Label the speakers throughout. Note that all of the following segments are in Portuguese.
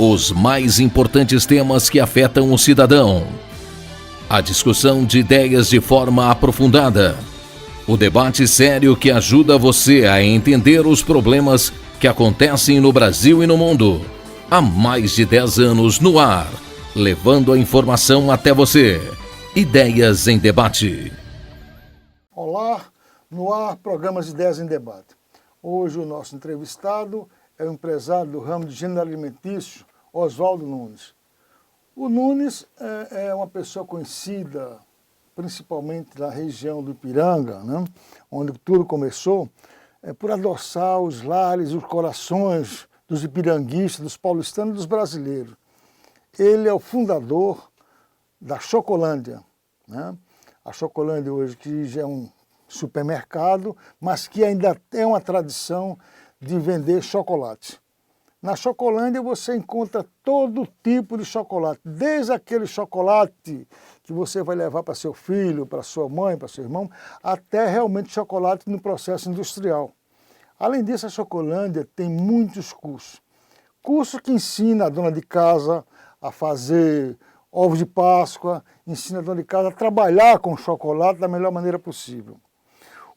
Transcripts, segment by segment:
Speaker 1: Os mais importantes temas que afetam o cidadão. A discussão de ideias de forma aprofundada. O debate sério que ajuda você a entender os problemas que acontecem no Brasil e no mundo. Há mais de 10 anos no ar, levando a informação até você. Ideias em Debate.
Speaker 2: Olá, no ar, programas de Ideias em Debate. Hoje o nosso entrevistado é o empresário do ramo de gênero alimentício, Oswaldo Nunes. O Nunes é uma pessoa conhecida, principalmente na região do Ipiranga, né, onde tudo começou, por adoçar os lares e os corações dos ipiranguistas, dos paulistanos e dos brasileiros. Ele é o fundador da Chocolândia, né? A Chocolândia hoje que já é um supermercado, mas que ainda tem uma tradição de vender chocolate. Na Chocolândia você encontra todo tipo de chocolate, desde aquele chocolate que você vai levar para seu filho, para sua mãe, para seu irmão, até realmente chocolate no processo industrial. Além disso, a Chocolândia tem muitos cursos. Curso que ensina a dona de casa a fazer ovos de Páscoa, ensina a dona de casa a trabalhar com chocolate da melhor maneira possível.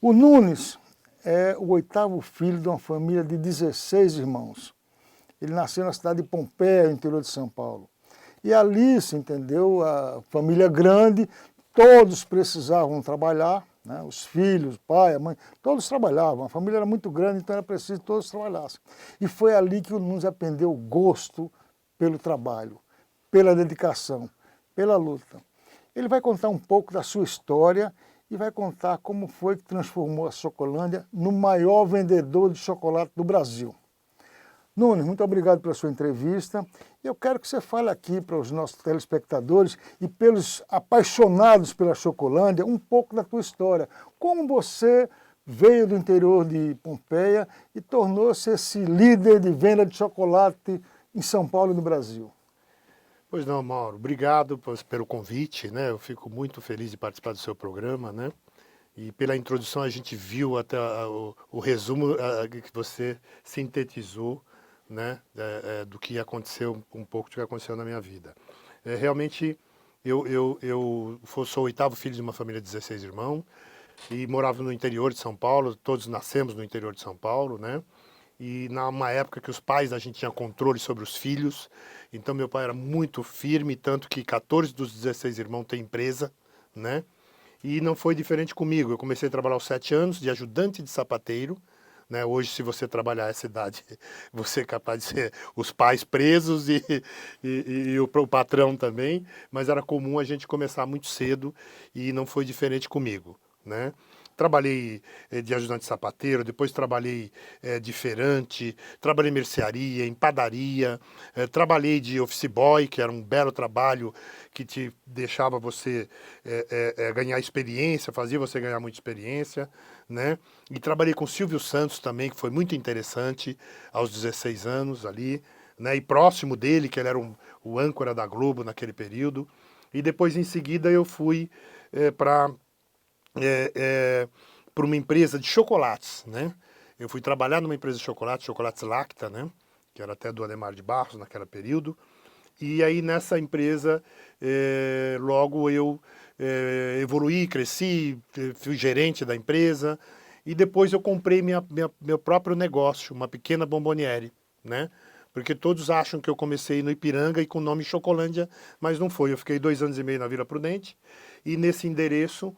Speaker 2: O Nunes é o 8º filho de uma família de 16 irmãos. Ele nasceu na cidade de Pompeia, no interior de São Paulo. E ali, se entendeu, a família grande, todos precisavam trabalhar, né? Os filhos, o pai, a mãe, todos trabalhavam. A família era muito grande, então era preciso que todos trabalhassem. E foi ali que o Nunes aprendeu o gosto pelo trabalho, pela dedicação, pela luta. Ele vai contar um pouco da sua história e vai contar como foi que transformou a Chocolândia no maior vendedor de chocolate do Brasil. Nunes, muito obrigado pela sua entrevista. Eu quero que você fale aqui para os nossos telespectadores e pelos apaixonados pela Chocolândia um pouco da tua história. Como você veio do interior de Pompeia e tornou-se esse líder de venda de chocolate em São Paulo e no Brasil.
Speaker 3: Pois não, Mauro. Obrigado pelo convite, né? Eu fico muito feliz de participar do seu programa, né? E pela introdução a gente viu até o resumo que você sintetizou, né, do que aconteceu, um pouco do que aconteceu na minha vida. Realmente, eu sou o 8º filho de uma família de 16 irmãos e morava no interior de São Paulo, todos nascemos no interior de São Paulo, né? E numa época que os pais, a gente tinha controle sobre os filhos, então meu pai era muito firme, tanto que 14 dos 16 irmãos têm empresa, né? E não foi diferente comigo. Eu comecei a trabalhar aos 7 anos de ajudante de sapateiro, né? Hoje, se você trabalhar essa idade, você é capaz de ser os pais presos e o patrão também, mas era comum a gente começar muito cedo e não foi diferente comigo, né? Trabalhei de ajudante sapateiro, depois trabalhei de feirante, trabalhei em mercearia, em padaria, trabalhei de office boy, que era um belo trabalho que te deixava você ganhar experiência, fazia você ganhar muita experiência, né? E trabalhei com Silvio Santos também, que foi muito interessante, aos 16 anos ali, né? E próximo dele, que ele era o âncora da Globo naquele período. E depois, em seguida, eu fui para uma empresa de chocolates, né? Eu fui trabalhar numa empresa de chocolates Lacta, né? Que era até do Adhemar de Barros naquele período. E aí nessa empresa, logo eu evoluí, cresci, fui gerente da empresa. E depois eu comprei meu próprio negócio, uma pequena bomboniere, né? Porque todos acham que eu comecei no Ipiranga e com o nome Chocolândia, mas não foi. Eu fiquei 2 anos e meio na Vila Prudente e nesse endereço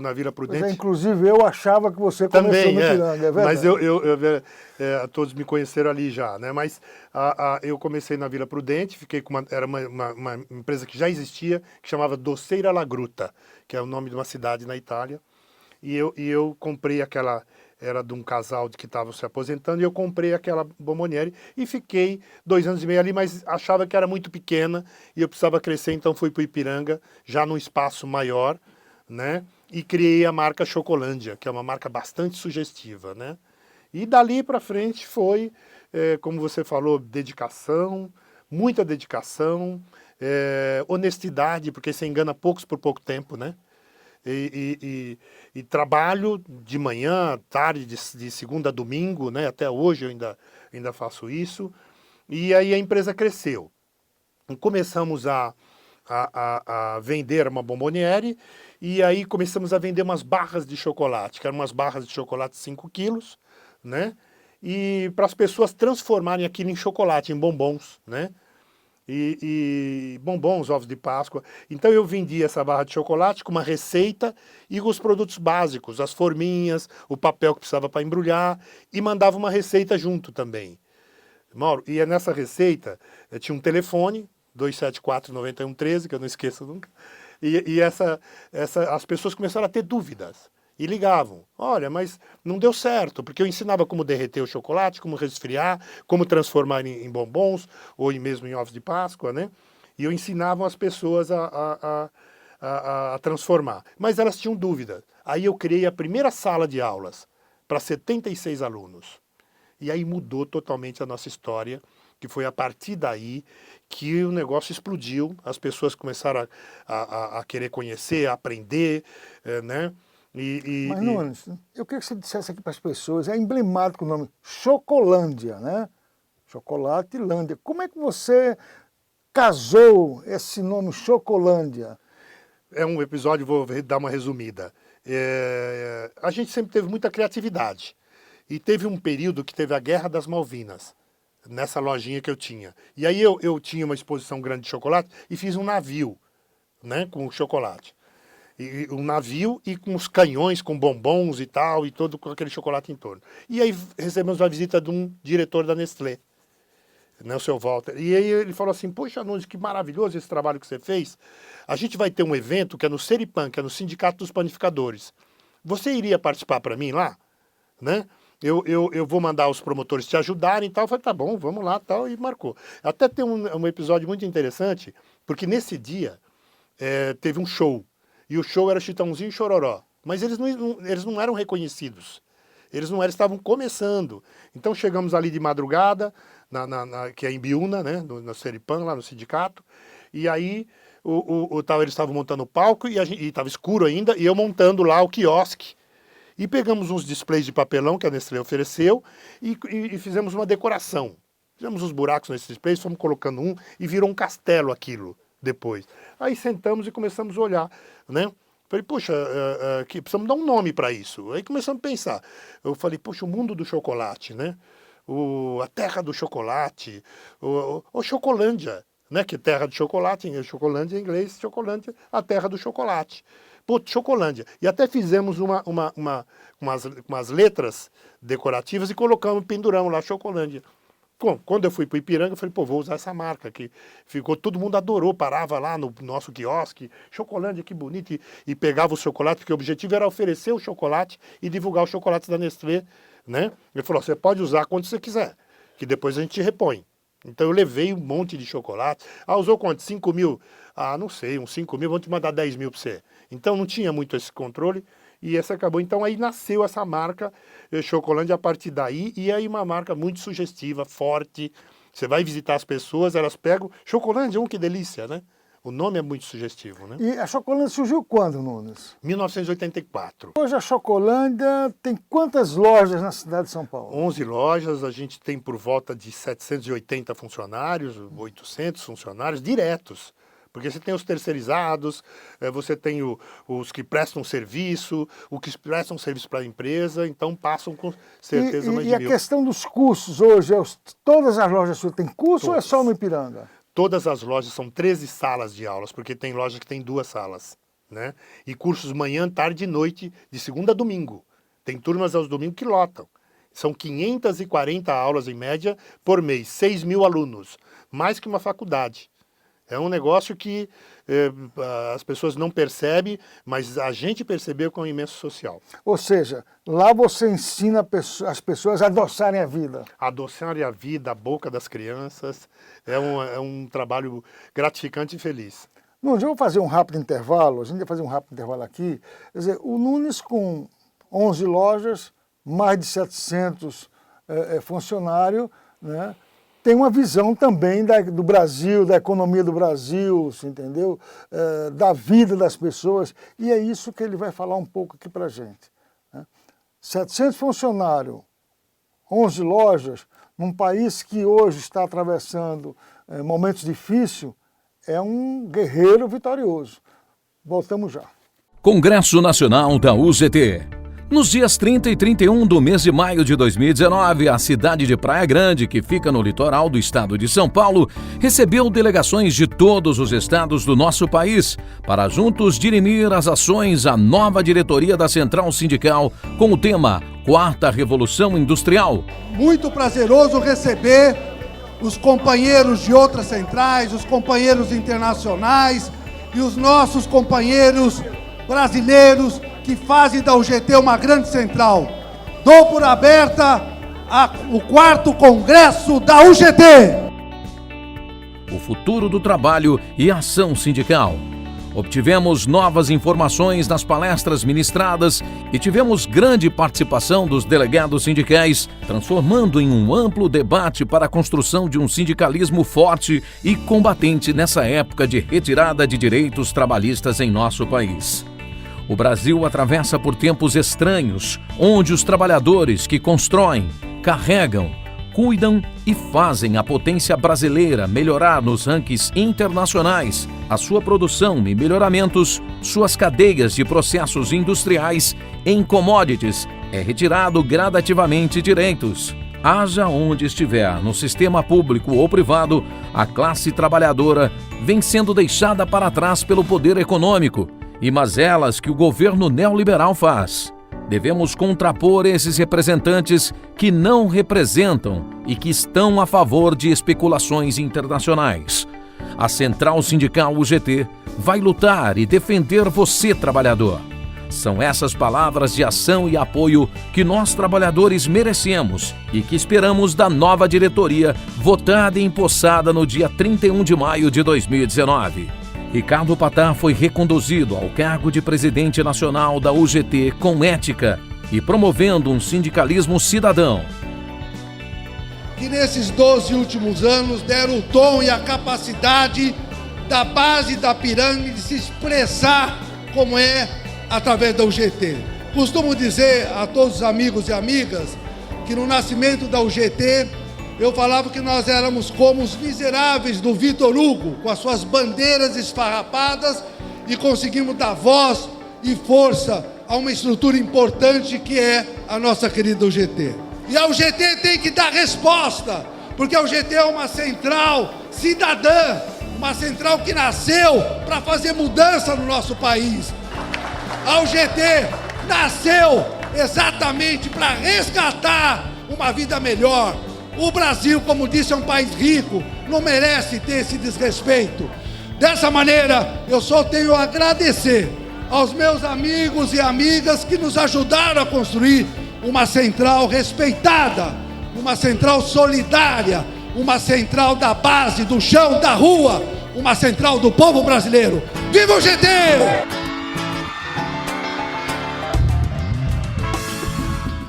Speaker 3: na Vila Prudente...
Speaker 2: inclusive eu achava que você começou no Ipiranga, é verdade.
Speaker 3: Mas todos me conheceram ali já, né? Mas eu comecei na Vila Prudente, fiquei com era uma empresa que já existia, que chamava Doceira La Gruta, que é o nome de uma cidade na Itália. E eu comprei aquela, era de um casal que estava se aposentando, e eu comprei aquela bomboniere e fiquei 2 anos e meio ali, mas achava que era muito pequena e eu precisava crescer, então fui para o Ipiranga, já num espaço maior, né? E criei a marca Chocolândia, que é uma marca bastante sugestiva, né? E dali para frente foi, como você falou, dedicação, muita dedicação, honestidade, porque você engana poucos por pouco tempo, né? E trabalho de manhã, tarde, de segunda a domingo, né? Até hoje eu ainda faço isso. E aí a empresa cresceu. Começamos a vender uma bomboniere e aí começamos a vender umas barras de chocolate, que eram umas barras de chocolate 5 quilos, né? E para as pessoas transformarem aquilo em chocolate, em bombons, né? E bombons, ovos de Páscoa. Então eu vendia essa barra de chocolate com uma receita e com os produtos básicos, as forminhas, o papel que precisava para embrulhar, e mandava uma receita junto também. Mauro, e nessa receita tinha um telefone, 274-9113, que eu não esqueço nunca, e as pessoas começaram a ter dúvidas. E ligavam, olha, mas não deu certo, porque eu ensinava como derreter o chocolate, como resfriar, como transformar em bombons, ou mesmo em ovos de Páscoa, né? E eu ensinava as pessoas a transformar. Mas elas tinham dúvida. Aí eu criei a primeira sala de aulas para 76 alunos. E aí mudou totalmente a nossa história, que foi a partir daí que o negócio explodiu, as pessoas começaram a querer conhecer, a aprender, né?
Speaker 2: Mas, Nunes, eu queria que você dissesse aqui para as pessoas, é emblemático o nome Chocolândia, né? Chocolatelândia. Como é que você casou esse nome Chocolândia?
Speaker 3: É um episódio, vou dar uma resumida. A gente sempre teve muita criatividade. E teve um período que teve a Guerra das Malvinas, nessa lojinha que eu tinha. E aí eu tinha uma exposição grande de chocolate e fiz um navio, né, com chocolate. E um navio e com os canhões, com bombons e tal, e todo com aquele chocolate em torno. E aí recebemos a visita de um diretor da Nestlé, né, o seu Walter. E aí ele falou assim, poxa, Nunes, que maravilhoso esse trabalho que você fez. A gente vai ter um evento que é no Seripan, que é no Sindicato dos Panificadores. Você iria participar para mim lá? Né? Eu vou mandar os promotores te ajudarem e tal. Eu falei, tá bom, vamos lá, tal, e marcou. Até tem um episódio muito interessante, porque nesse dia teve um show. E o show era Chitãozinho e Chororó. Mas eles não eram reconhecidos. Eles não eram, estavam começando. Então chegamos ali de madrugada, que é em Biúna, né, no Seripan, lá no sindicato. E aí eles estavam montando o palco e estava escuro ainda, e eu montando lá o quiosque. E pegamos uns displays de papelão que a Nestlé ofereceu e fizemos uma decoração. Fizemos uns buracos nesses displays, fomos colocando um e virou um castelo aquilo depois. Aí sentamos e começamos a olhar, né? Falei, poxa, precisamos dar um nome para isso. Aí começamos a pensar. Eu falei, poxa, o mundo do chocolate, né? A terra do chocolate, o Chocolândia, né? Que é terra de chocolate, Chocolândia em inglês, Chocolândia, a terra do chocolate. Pô, Chocolândia. E até fizemos umas letras decorativas e colocamos, penduramos lá, Chocolândia. Quando eu fui para o Ipiranga, eu falei, pô, vou usar essa marca aqui. Todo mundo adorou, parava lá no nosso quiosque, Chocolândia, que bonito, e pegava o chocolate, porque o objetivo era oferecer o chocolate e divulgar o chocolate da Nestlé, né? Ele falou, você pode usar quando você quiser, que depois a gente te repõe. Então eu levei um monte de chocolate. Ah, usou quanto? 5 mil? Ah, não sei, uns 5 mil, vamos te mandar 10 mil para você. Então não tinha muito esse controle e essa acabou. Então aí nasceu essa marca Chocolândia a partir daí, e aí uma marca muito sugestiva, forte. Você vai visitar as pessoas, elas pegam Chocolândia, que delícia, né? O nome é muito sugestivo, né?
Speaker 2: E a Chocolândia surgiu quando, Nunes?
Speaker 3: 1984.
Speaker 2: Hoje a Chocolândia tem quantas lojas na cidade de São Paulo?
Speaker 3: 11 lojas, a gente tem por volta de 780 funcionários, 800 funcionários diretos. Porque você tem os terceirizados, você tem os que prestam serviço, os que prestam serviço para a empresa, então passam com certeza mais de 1.000.
Speaker 2: E a questão dos cursos hoje, todas as lojas suas têm curso ou é só no Ipiranga?
Speaker 3: Todas as lojas são 13 salas de aulas, porque tem lojas que tem 2 salas, né? E cursos manhã, tarde e noite, de segunda a domingo. Tem turmas aos domingos que lotam. São 540 aulas em média por mês, 6 mil alunos, mais que uma faculdade. É um negócio que as pessoas não percebem, mas a gente percebeu com um imenso social.
Speaker 2: Ou seja, lá você ensina as pessoas a adoçarem a vida.
Speaker 3: Adoçarem a vida, a boca das crianças, é um trabalho gratificante e feliz.
Speaker 2: Nunes, eu vou fazer um rápido intervalo, a gente vai fazer um rápido intervalo aqui. Quer dizer, o Nunes com 11 lojas, mais de 700 funcionários, né? Tem uma visão também do Brasil, da economia do Brasil, você entendeu? Da vida das pessoas, e é isso que ele vai falar um pouco aqui para a gente. Né? 700 funcionários, 11 lojas, num país que hoje está atravessando momentos difíceis, é um guerreiro vitorioso. Voltamos já.
Speaker 1: Congresso Nacional da UGT. Nos dias 30 e 31 do mês de maio de 2019, a cidade de Praia Grande, que fica no litoral do estado de São Paulo, recebeu delegações de todos os estados do nosso país para juntos dirimir as ações à nova diretoria da Central Sindical com o tema Quarta Revolução Industrial.
Speaker 4: Muito prazeroso receber os companheiros de outras centrais, os companheiros internacionais e os nossos companheiros brasileiros que fazem da UGT uma grande central. Dou por aberta o 4º Congresso da UGT.
Speaker 1: O futuro do trabalho e ação sindical. Obtivemos novas informações nas palestras ministradas e tivemos grande participação dos delegados sindicais, transformando em um amplo debate para a construção de um sindicalismo forte e combatente nessa época de retirada de direitos trabalhistas em nosso país. O Brasil atravessa por tempos estranhos, onde os trabalhadores que constroem, carregam, cuidam e fazem a potência brasileira melhorar nos rankings internacionais, a sua produção e melhoramentos, suas cadeias de processos industriais em commodities, é retirado gradativamente direitos. Haja onde estiver, no sistema público ou privado, a classe trabalhadora vem sendo deixada para trás pelo poder econômico e mazelas que o governo neoliberal faz. Devemos contrapor esses representantes que não representam e que estão a favor de especulações internacionais. A Central Sindical UGT vai lutar e defender você, trabalhador. São essas palavras de ação e apoio que nós trabalhadores merecemos e que esperamos da nova diretoria votada e empossada no dia 31 de maio de 2019. Ricardo Patá foi reconduzido ao cargo de presidente nacional da UGT com ética e promovendo um sindicalismo cidadão.
Speaker 4: Que nesses 12 últimos anos deram o tom e a capacidade da base da pirâmide de se expressar como é através da UGT. Costumo dizer a todos os amigos e amigas que no nascimento da UGT eu falava que nós éramos como os miseráveis do Victor Hugo, com as suas bandeiras esfarrapadas, e conseguimos dar voz e força a uma estrutura importante que é a nossa querida UGT. E a UGT tem que dar resposta, porque a UGT é uma central cidadã, uma central que nasceu para fazer mudança no nosso país. A UGT nasceu exatamente para resgatar uma vida melhor. O Brasil, como disse, é um país rico, não merece ter esse desrespeito. Dessa maneira, eu só tenho a agradecer aos meus amigos e amigas que nos ajudaram a construir uma central respeitada, uma central solidária, uma central da base, do chão, da rua, uma central do povo brasileiro. Viva o GT!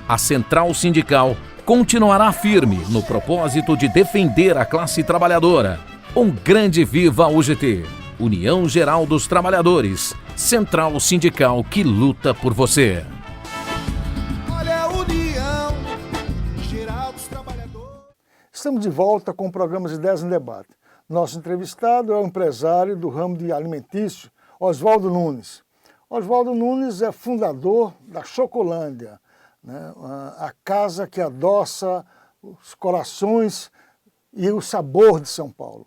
Speaker 1: A Central Sindical continuará firme no propósito de defender a classe trabalhadora. Um grande viva a UGT, União Geral dos Trabalhadores, Central Sindical que luta por você.
Speaker 4: Olha a União Geral dos Trabalhadores.
Speaker 2: Estamos de volta com o programa Ideias em Debate. Nosso entrevistado é o empresário do ramo de alimentício, Oswaldo Nunes. Oswaldo Nunes é fundador da Chocolândia, né? A casa que adoça os corações e o sabor de São Paulo.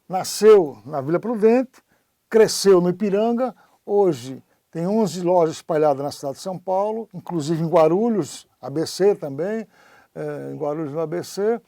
Speaker 2: Nasceu na Vila Prudente, cresceu no Ipiranga, hoje tem 11 lojas espalhadas na cidade de São Paulo, inclusive em Guarulhos, ABC também, em Guarulhos no ABC,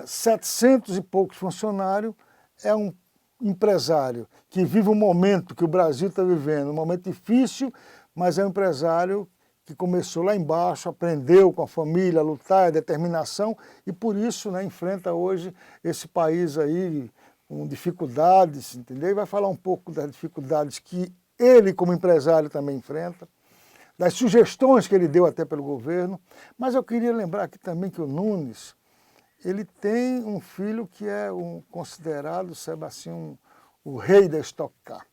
Speaker 2: 700 e poucos funcionários, é um empresário que vive um momento que o Brasil está vivendo, um momento difícil, mas é um empresário que começou lá embaixo, aprendeu com a família a lutar, a determinação, e por isso, né, enfrenta hoje esse país aí com dificuldades, entendeu? E vai falar um pouco das dificuldades que ele, como empresário, também enfrenta, das sugestões que ele deu até pelo governo. Mas eu queria lembrar aqui também que o Nunes, ele tem um filho que é considerado, sabe assim, o rei da Stock Car.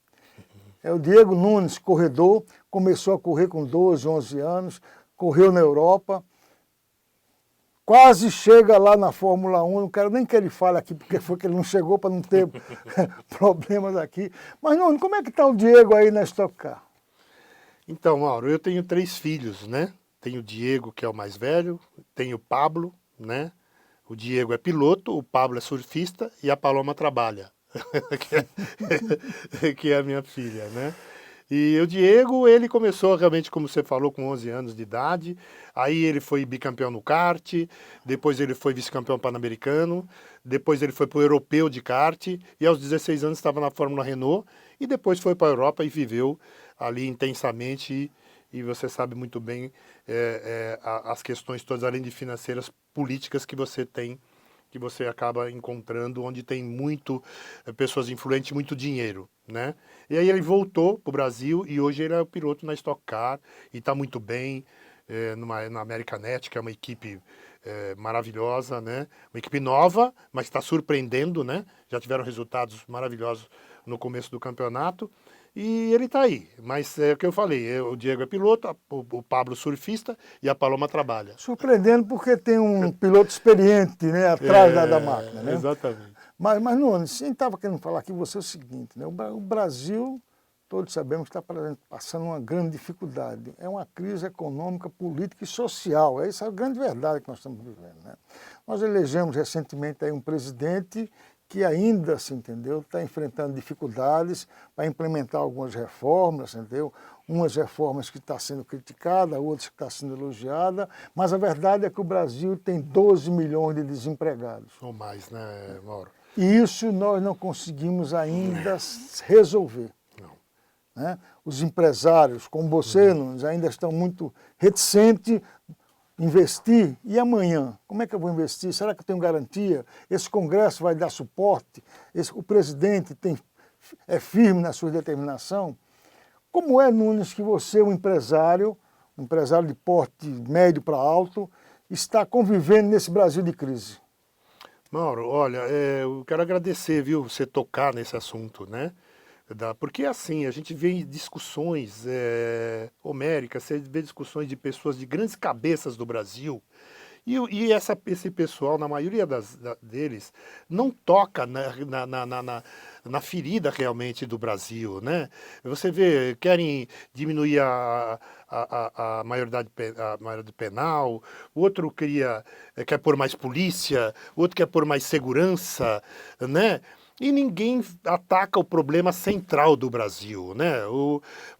Speaker 2: É o Diego Nunes, corredor, começou a correr com 12, 11 anos, correu na Europa, quase chega lá na Fórmula 1, não quero nem que ele fale aqui, porque foi que ele não chegou para não ter problemas aqui. Mas, Nuno, como é que está o Diego aí na Stock Car?
Speaker 3: Então, Mauro, eu tenho 3 filhos, né? Tenho o Diego, que é o mais velho, tenho o Pablo, né? O Diego é piloto, o Pablo é surfista e a Paloma trabalha, que é a minha filha, né? E o Diego, ele começou realmente, como você falou, com 11 anos de idade, aí ele foi bicampeão no kart, depois ele foi vice-campeão pan-americano, depois ele foi para o europeu de kart, e aos 16 anos estava na Fórmula Renault, e depois foi para a Europa e viveu ali intensamente, e você sabe muito bem as questões todas, além de financeiras, políticas que você tem, que você acaba encontrando, onde tem muito pessoas influentes, muito dinheiro, né? E aí ele voltou para o Brasil e hoje ele é o piloto na Stock Car e está muito bem na Americanet, que é uma equipe maravilhosa, né? Uma equipe nova, mas está surpreendendo, né? Já tiveram resultados maravilhosos no começo do campeonato. E ele está aí, mas é o que eu falei, o Diego é piloto, o Pablo surfista e a Paloma trabalha.
Speaker 2: Surpreendendo porque tem um piloto experiente, né, atrás da máquina, né?
Speaker 3: Exatamente.
Speaker 2: Mas Nuno, a gente estava querendo falar aqui você o seguinte, né? O Brasil, todos sabemos que está passando uma grande dificuldade. É uma crise econômica, política e social. Essa é a grande verdade que nós estamos vivendo, né? Nós elegemos recentemente aí um presidente que ainda, se entendeu, está enfrentando dificuldades para implementar algumas reformas, entendeu? Umas reformas que estão sendo criticadas, outras que estão sendo elogiadas, mas a verdade é que o Brasil tem 12 milhões de desempregados.
Speaker 3: Ou mais, né, Mauro?
Speaker 2: E isso nós não conseguimos ainda resolver.
Speaker 3: Não.
Speaker 2: Né? Os empresários, como você, Nunes, ainda estão muito reticentes investir, e amanhã? Como é que eu vou investir? Será que eu tenho garantia? Esse Congresso vai dar suporte? O presidente é firme na sua determinação? Como é, Nunes, que você, um empresário de porte médio para alto, está convivendo nesse Brasil de crise?
Speaker 3: Mauro, olha, eu quero agradecer, viu, você tocar nesse assunto, né? Porque assim, a gente vê discussões homéricas, você vê discussões de pessoas de grandes cabeças do Brasil, e esse pessoal, na maioria deles, não toca na ferida realmente do Brasil, né? Você vê, querem diminuir a maioridade penal, o outro quer pôr mais polícia, o outro quer pôr mais segurança, né? E ninguém ataca o problema central do Brasil, né?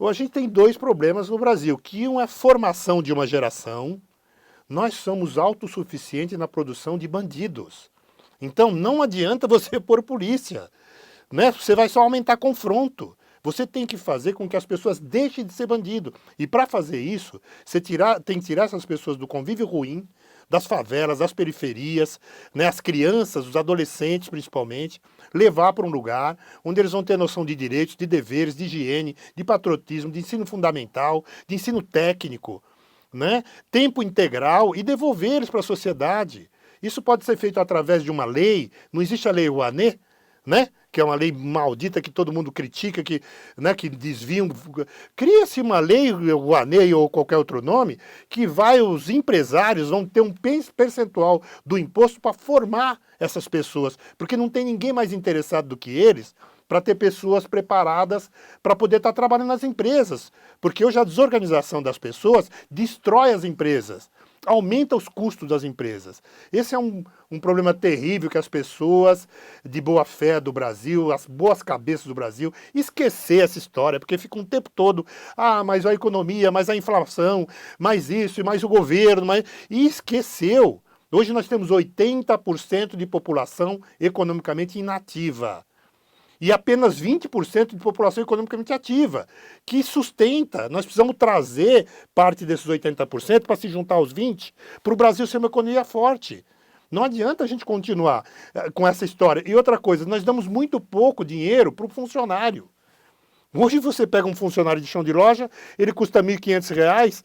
Speaker 3: A gente tem 2 problemas no Brasil, que um é a formação de uma geração. Nós somos autossuficientes na produção de bandidos. Então não adianta você pôr polícia, né? Você vai só aumentar confronto. Você tem que fazer com que as pessoas deixem de ser bandido. E para fazer isso, você tem que tirar essas pessoas do convívio ruim, das favelas, das periferias, né, as crianças, os adolescentes principalmente, levar para um lugar onde eles vão ter noção de direitos, de deveres, de higiene, de patriotismo, de ensino fundamental, de ensino técnico, né, tempo integral e devolver eles para a sociedade. Isso pode ser feito através de uma lei, não existe a lei Rouanet, né? Que é uma lei maldita que todo mundo critica, que desviam. Cria-se uma lei, o ANEI ou qualquer outro nome, que os empresários vão ter um percentual do imposto para formar essas pessoas, porque não tem ninguém mais interessado do que eles para ter pessoas preparadas para poder estar trabalhando nas empresas, porque hoje a desorganização das pessoas destrói as empresas, aumenta os custos das empresas. Esse é um problema terrível que as pessoas de boa fé do Brasil, as boas cabeças do Brasil, esquecer essa história, porque fica um tempo todo, mas a economia, mais a inflação, mais isso, e mais o governo, e esqueceu. Hoje nós temos 80% de população economicamente inativa. E apenas 20% de população economicamente ativa, que sustenta. Nós precisamos trazer parte desses 80% para se juntar aos 20%, para o Brasil ser uma economia forte. Não adianta a gente continuar com essa história. E outra coisa, nós damos muito pouco dinheiro para o funcionário. Hoje você pega um funcionário de chão de loja, ele custa R$ 1.500,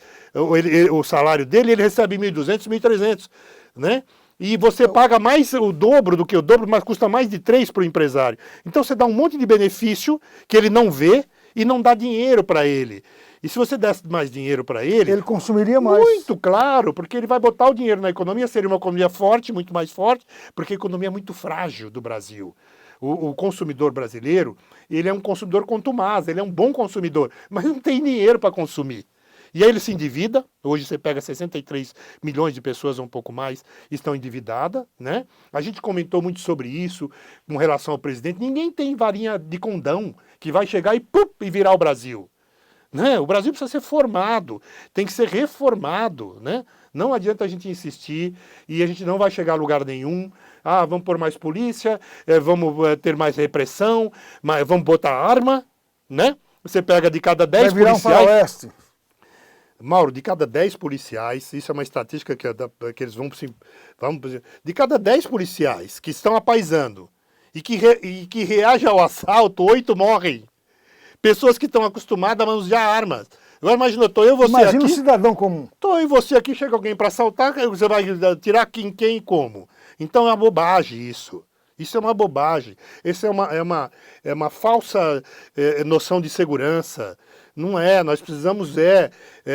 Speaker 3: o salário dele, ele recebe R$ 1.200, R$ 1.300, né? E você paga mais o dobro do que o dobro, mas custa mais de 3 para o empresário. Então você dá um monte de benefício que ele não vê e não dá dinheiro para ele. E se você desse mais dinheiro para ele...
Speaker 2: Ele consumiria mais.
Speaker 3: Muito claro, porque ele vai botar o dinheiro na economia, seria uma economia forte, muito mais forte, porque a economia é muito frágil do Brasil. O consumidor brasileiro, ele é um consumidor contumaz, ele é um bom consumidor, mas não tem dinheiro para consumir. E aí ele se endivida, hoje você pega 63 milhões de pessoas, um pouco mais, estão endividadas, né? A gente comentou muito sobre isso com relação ao presidente. Ninguém tem varinha de condão que vai chegar e virar o Brasil. Né? O Brasil precisa ser formado, tem que ser reformado, né? Não adianta a gente insistir e a gente não vai chegar a lugar nenhum. Ah, vamos pôr mais polícia, vamos ter mais repressão, vamos botar arma, né? Você pega de cada 10
Speaker 2: vai virar
Speaker 3: policiais...
Speaker 2: um faroeste.
Speaker 3: Mauro, de cada 10 policiais, isso é uma estatística que eles vão... De cada 10 policiais que estão apaisando e que reagem ao assalto, 8 morrem. Pessoas que estão acostumadas a manusear armas. Agora imagina, você
Speaker 2: Imagina
Speaker 3: aqui...
Speaker 2: um cidadão comum.
Speaker 3: Tô eu e você aqui, chega alguém para assaltar, você vai tirar quem e como? Então é uma bobagem isso. Isso é uma bobagem. Isso é uma falsa noção de segurança. Não é, nós precisamos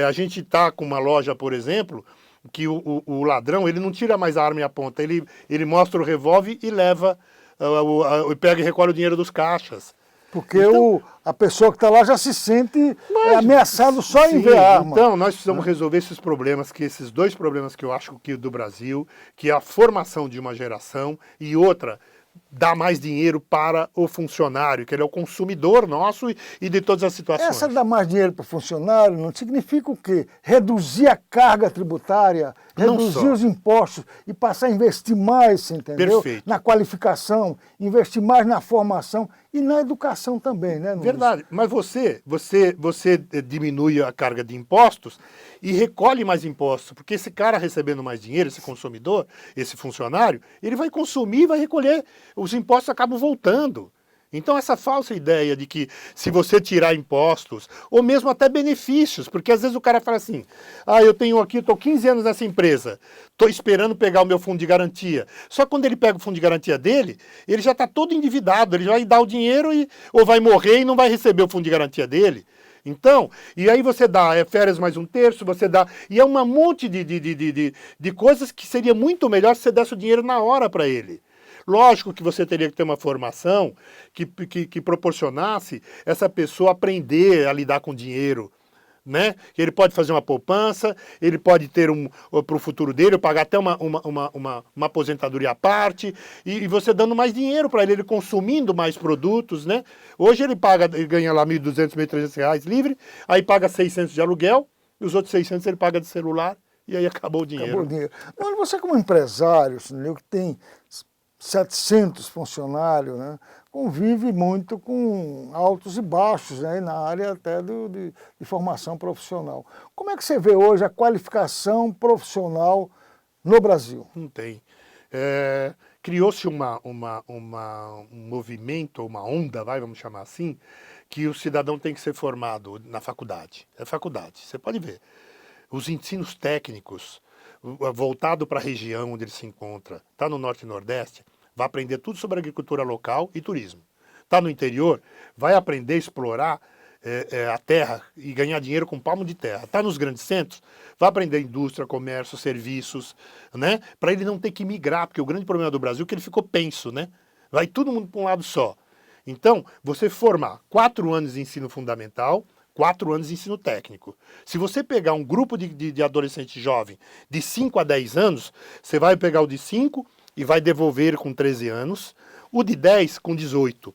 Speaker 3: a gente está com uma loja, por exemplo, que o ladrão, ele não tira mais a arma e aponta, ele mostra o revólver e leva, pega e recolhe o dinheiro dos caixas.
Speaker 2: Porque então, a pessoa que está lá já se sente ameaçado só em ver a arma.
Speaker 3: Então, nós precisamos resolver esses dois problemas que eu acho que do Brasil, que é a formação de uma geração e outra, dar mais dinheiro para o funcionário, que ele é o consumidor nosso e de todas as situações.
Speaker 2: Essa dar mais dinheiro para o funcionário não significa o quê? Reduzir a carga tributária, reduzir os impostos e passar a investir mais, entendeu?
Speaker 3: Perfeito.
Speaker 2: Na qualificação, investir mais na formação e na educação também, né? Nunes?
Speaker 3: Verdade, mas você diminui a carga de impostos e recolhe mais impostos, porque esse cara recebendo mais dinheiro, esse consumidor, esse funcionário, ele vai consumir e vai recolher, os impostos acabam voltando. Então essa falsa ideia de que se você tirar impostos, ou mesmo até benefícios, porque às vezes o cara fala assim, eu estou 15 anos nessa empresa, estou esperando pegar o meu fundo de garantia. Só que quando ele pega o fundo de garantia dele, ele já está todo endividado, ele vai dar o dinheiro ou vai morrer e não vai receber o fundo de garantia dele. Então, e aí você dá férias mais um terço, você dá... E é um monte de coisas que seria muito melhor se você desse o dinheiro na hora para ele. Lógico que você teria que ter uma formação que proporcionasse essa pessoa aprender a lidar com dinheiro, né? Ele pode fazer uma poupança, ele pode ter para o futuro dele, pagar até uma aposentadoria à parte, e você dando mais dinheiro para ele consumindo mais produtos, né? Hoje ele ganha lá R$1.200, R$1.300 livre, aí paga 600 de aluguel, e os outros 600 ele paga de celular, e aí acabou o dinheiro.
Speaker 2: Acabou o dinheiro. Mas você como empresário, senhor, que tem 700 funcionários, né, convive muito com altos e baixos, né, na área até de formação profissional. Como é que você vê hoje a qualificação profissional no Brasil?
Speaker 3: Não tem. Criou-se um movimento, uma onda, vamos chamar assim, que o cidadão tem que ser formado na faculdade. É faculdade, você pode ver. Os ensinos técnicos, voltado para a região onde ele se encontra, está no Norte e Nordeste, vai aprender tudo sobre agricultura local e turismo. Está no interior, vai aprender a explorar a terra e ganhar dinheiro com palmo de terra. Está nos grandes centros, vai aprender indústria, comércio, serviços, né? Para ele não ter que migrar, porque o grande problema do Brasil é que ele ficou penso, né? Vai todo mundo para um lado só. Então, você formar 4 anos de ensino fundamental, 4 anos de ensino técnico. Se você pegar um grupo de adolescente jovem de 5 a 10 anos, você vai pegar o de 5 e vai devolver com 13 anos, o de 10 com 18.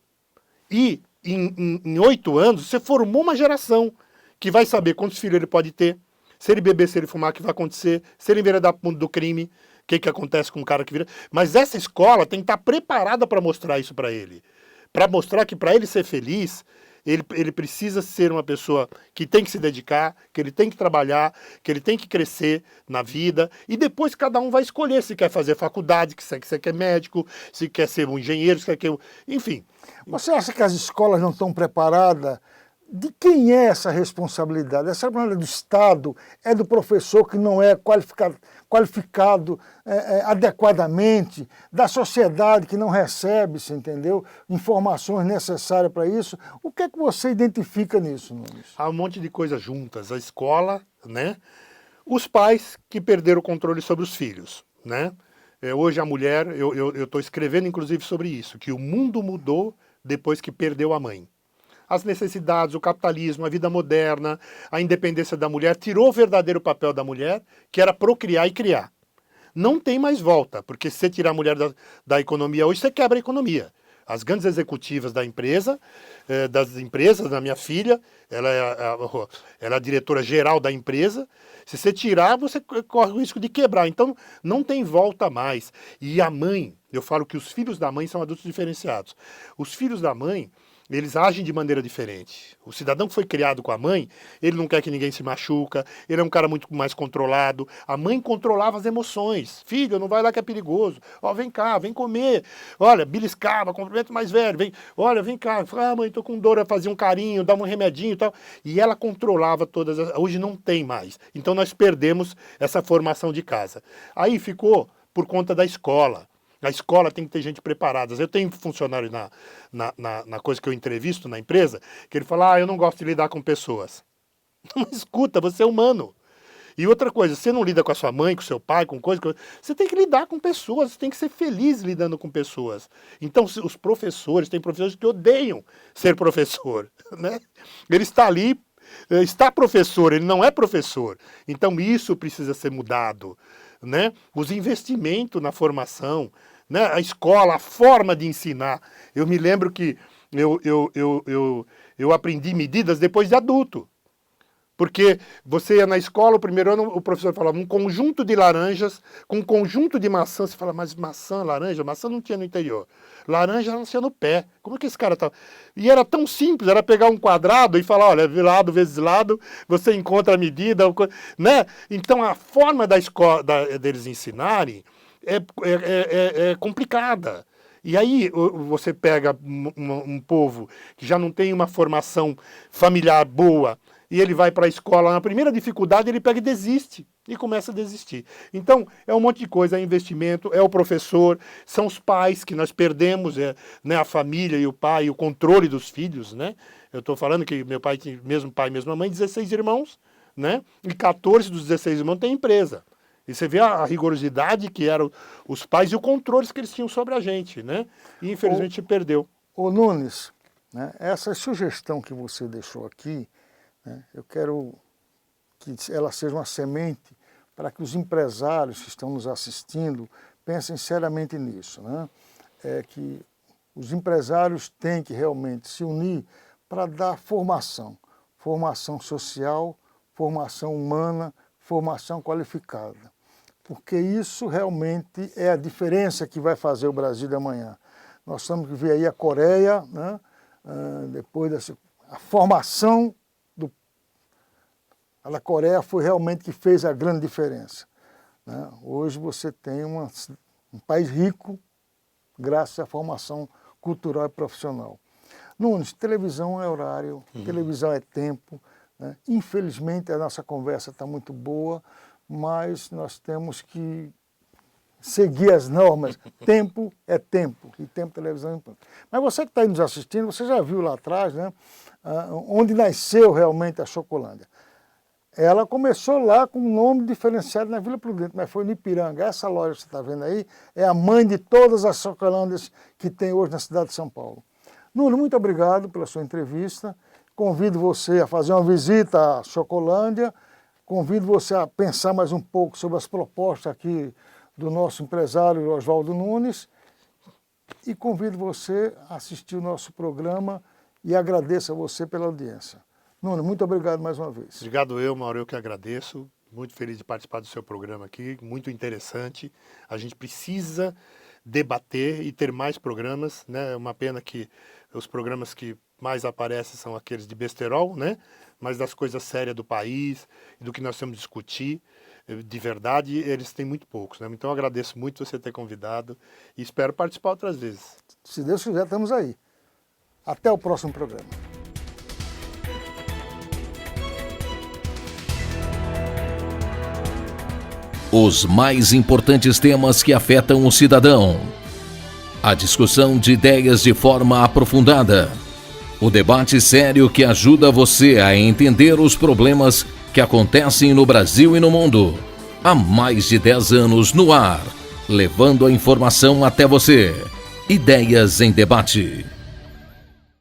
Speaker 3: E em 8 anos, você formou uma geração que vai saber quantos filhos ele pode ter, se ele beber, se ele fumar, o que vai acontecer, se ele enveredar para o mundo do crime, o que acontece com um cara que vira... Mas essa escola tem que estar preparada para mostrar isso para ele. Para mostrar que para ele ser feliz, ele precisa ser uma pessoa que tem que se dedicar, que ele tem que trabalhar, que ele tem que crescer na vida, e depois cada um vai escolher se quer fazer faculdade, se quer médico, se quer ser um engenheiro, se quer... Enfim.
Speaker 2: Você acha que as escolas não estão preparadas? De quem é essa responsabilidade? Essa responsabilidade é do Estado? É do professor que não é qualificado adequadamente, da sociedade que não recebe, você entendeu, informações necessárias para isso. O que é que você identifica nisso, Nunes?
Speaker 3: Há um monte de coisas juntas. A escola, né? Os pais que perderam o controle sobre os filhos, né? Hoje a mulher, eu estou escrevendo inclusive sobre isso, que o mundo mudou depois que perdeu a mãe. As necessidades, o capitalismo, a vida moderna, a independência da mulher, tirou o verdadeiro papel da mulher, que era procriar e criar. Não tem mais volta, porque se você tirar a mulher da economia hoje, você quebra a economia. As grandes executivas das empresas, da minha filha, ela é a diretora geral da empresa. Se você tirar, você corre o risco de quebrar. Então, não tem volta mais. E a mãe, eu falo que os filhos da mãe são adultos diferenciados. Os filhos da mãe, eles agem de maneira diferente. O cidadão que foi criado com a mãe, ele não quer que ninguém se machuca, ele é um cara muito mais controlado. A mãe controlava as emoções. Filho, não vai lá que é perigoso. Ó, vem cá, vem comer. Olha, beliscava, cumprimento mais velho. Olha, vem cá. Ah, mãe, tô com dor, fazia um carinho, dá um remedinho e tal. E ela controlava todas as... Hoje não tem mais. Então nós perdemos essa formação de casa. Aí ficou por conta da escola. A escola tem que ter gente preparada. Eu tenho funcionário na coisa que eu entrevisto na empresa, que ele fala, eu não gosto de lidar com pessoas. Mas escuta, você é humano. E outra coisa, você não lida com a sua mãe, com o seu pai, com coisa... Você tem que lidar com pessoas, você tem que ser feliz lidando com pessoas. Então, os professores, tem professores que odeiam ser professor, né? Ele está ali, está professor, ele não é professor. Então, isso precisa ser mudado, né? Os investimentos na formação, né? A escola, a forma de ensinar. Eu me lembro que eu aprendi medidas depois de adulto. Porque você ia na escola, o primeiro ano, o professor falava um conjunto de laranjas com um conjunto de maçãs. Você fala, mas maçã, laranja? Maçã não tinha no interior. Laranja nascia no pé. Como é que esse cara tá? E era tão simples, era pegar um quadrado e falar, olha, lado vezes lado, você encontra a medida, né? Então a forma da escola, deles ensinarem é complicada. E aí você pega um povo que já não tem uma formação familiar boa, e ele vai para a escola, na primeira dificuldade ele pega e desiste, e começa a desistir. Então, é um monte de coisa, é investimento, é o professor, são os pais que nós perdemos, né, a família e o pai, o controle dos filhos, né? Eu estou falando que meu pai tinha mesmo pai, mesma mãe, 16 irmãos, né? E 14 dos 16 irmãos têm empresa. E você vê a rigorosidade que eram os pais e o controle que eles tinham sobre a gente, né? E infelizmente perdeu.
Speaker 2: Ô Nunes, né, essa sugestão que você deixou aqui, eu quero que ela seja uma semente para que os empresários que estão nos assistindo pensem seriamente nisso, né? É que os empresários têm que realmente se unir para dar formação social, formação humana, formação qualificada. Porque isso realmente é a diferença que vai fazer o Brasil de amanhã. Nós temos que ver aí a Coreia, né? Depois dessa a formação da Coreia foi realmente que fez a grande diferença, né? Hoje você tem um país rico graças à formação cultural e profissional. Nunes, televisão é horário, televisão é tempo, né? Infelizmente a nossa conversa está muito boa, mas nós temos que seguir as normas. Tempo é tempo, e tempo televisão é tempo. Mas você que está aí nos assistindo, você já viu lá atrás, né? Onde nasceu realmente a Chocolândia. Ela começou lá com um nome diferenciado na Vila Prudente, mas foi no Ipiranga. Essa loja que você está vendo aí é a mãe de todas as Chocolândias que tem hoje na cidade de São Paulo. Nuno, muito obrigado pela sua entrevista. Convido você a fazer uma visita à Chocolândia. Convido você a pensar mais um pouco sobre as propostas aqui do nosso empresário Oswaldo Nunes. E convido você a assistir o nosso programa e agradeço a você pela audiência. Nuno, muito obrigado mais uma vez.
Speaker 3: Obrigado Mauro, eu que agradeço. Muito feliz de participar do seu programa aqui, muito interessante. A gente precisa debater e ter mais programas, né? É uma pena que os programas que mais aparecem são aqueles de besterol, né? Mas das coisas sérias do país, do que nós temos que discutir, de verdade, eles têm muito poucos, né? Então eu agradeço muito você ter convidado e espero participar outras vezes.
Speaker 2: Se Deus quiser, estamos aí. Até o próximo programa.
Speaker 1: Os mais importantes temas que afetam o cidadão. A discussão de ideias de forma aprofundada. O debate sério que ajuda você a entender os problemas que acontecem no Brasil e no mundo. Há mais de 10 anos no ar, levando a informação até você. Ideias em Debate.